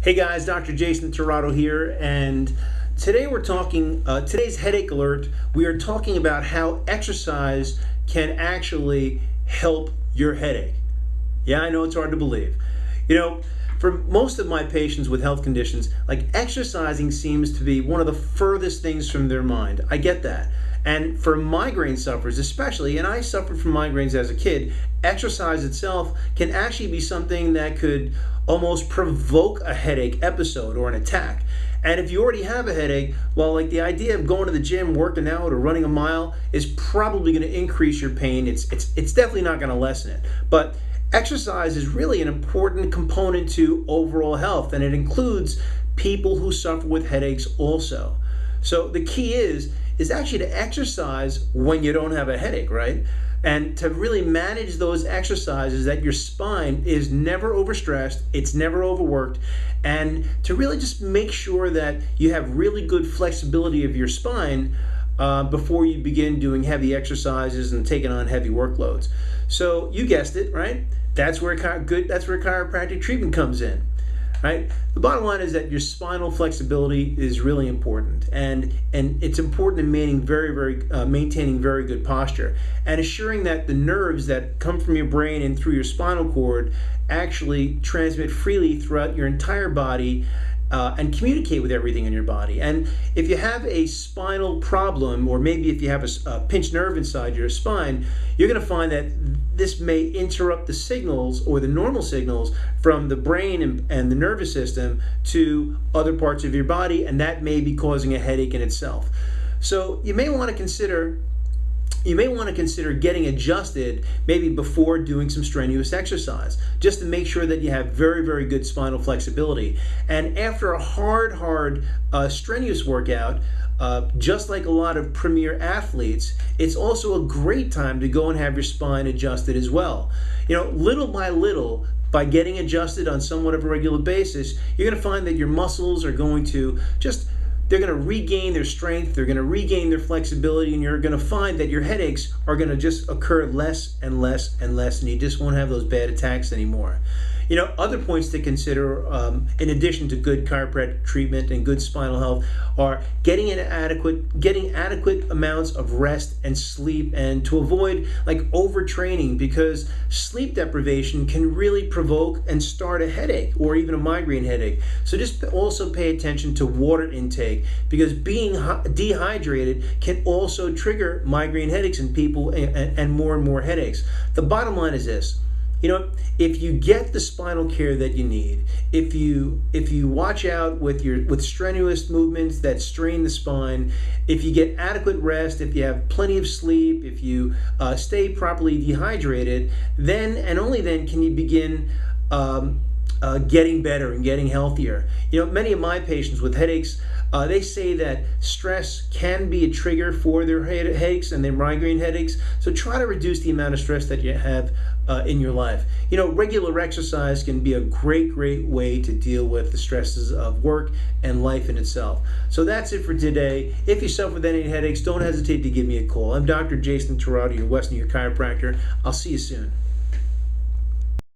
Hey guys, Dr. Jason Tirado here, and today we're talking, today's headache alert, we are talking about how exercise can actually help your headache. Yeah, I know it's hard to believe. You know, for most of my patients with health conditions, like exercising seems to be one of the furthest things from their mind. I get that. And for migraine sufferers especially, and I suffered from migraines as a kid, exercise itself can actually be something that could almost provoke a headache episode or an attack. And if you already have a headache, well, like the idea of going to the gym, working out, or running a mile is probably going to increase your pain. It's definitely not going to lessen it. But exercise is really an important component to overall health, and it includes people who suffer with headaches also. So the key is actually to exercise when you don't have a headache, right? And to really manage those exercises that your spine is never overstressed, it's never overworked, and to really just make sure that you have really good flexibility of your spine before you begin doing heavy exercises and taking on heavy workloads. So you guessed it, right? That's where chiropractic treatment comes in. Right? The bottom line is that your spinal flexibility is really important, and it's important in maintaining very good posture and assuring that the nerves that come from your brain and through your spinal cord actually transmit freely throughout your entire body and communicate with everything in your body. And if you have a spinal problem, or maybe if you have a pinched nerve inside your spine, you're going to find that this may interrupt the signals or the normal signals from the brain and the nervous system to other parts of your body, and that may be causing a headache in itself. So you may want to consider getting adjusted maybe before doing some strenuous exercise, just to make sure that you have very good spinal flexibility. And after a hard strenuous workout, just like a lot of premier athletes, it's also a great time to go and have your spine adjusted as well. You know, little by little, by getting adjusted on somewhat of a regular basis, you're going to find that your muscles are going to they're going to regain their strength, they're going to regain their flexibility, and you're going to find that your headaches are going to just occur less and less and less, and you just won't have those bad attacks anymore. You know, other points to consider, in addition to good chiropractic treatment and good spinal health, are getting adequate amounts of rest and sleep, and to avoid like overtraining, because sleep deprivation can really provoke and start a headache or even a migraine headache. So just also pay attention to water intake, because being dehydrated can also trigger migraine headaches in people and more headaches. The bottom line is this. You know, if you get the spinal care that you need, if you watch out with strenuous movements that strain the spine, if you get adequate rest, if you have plenty of sleep, if you stay properly dehydrated, then and only then can you begin getting better and getting healthier. You know, many of my patients with headaches, they say that stress can be a trigger for their headaches and their migraine headaches. So try to reduce the amount of stress that you have in your life. You know, regular exercise can be a great way to deal with the stresses of work and life in itself. So that's it for today. If you suffer with any headaches, don't hesitate to give me a call. I'm Dr. Jason Tirado, your Western Chiropractor. I'll see you soon.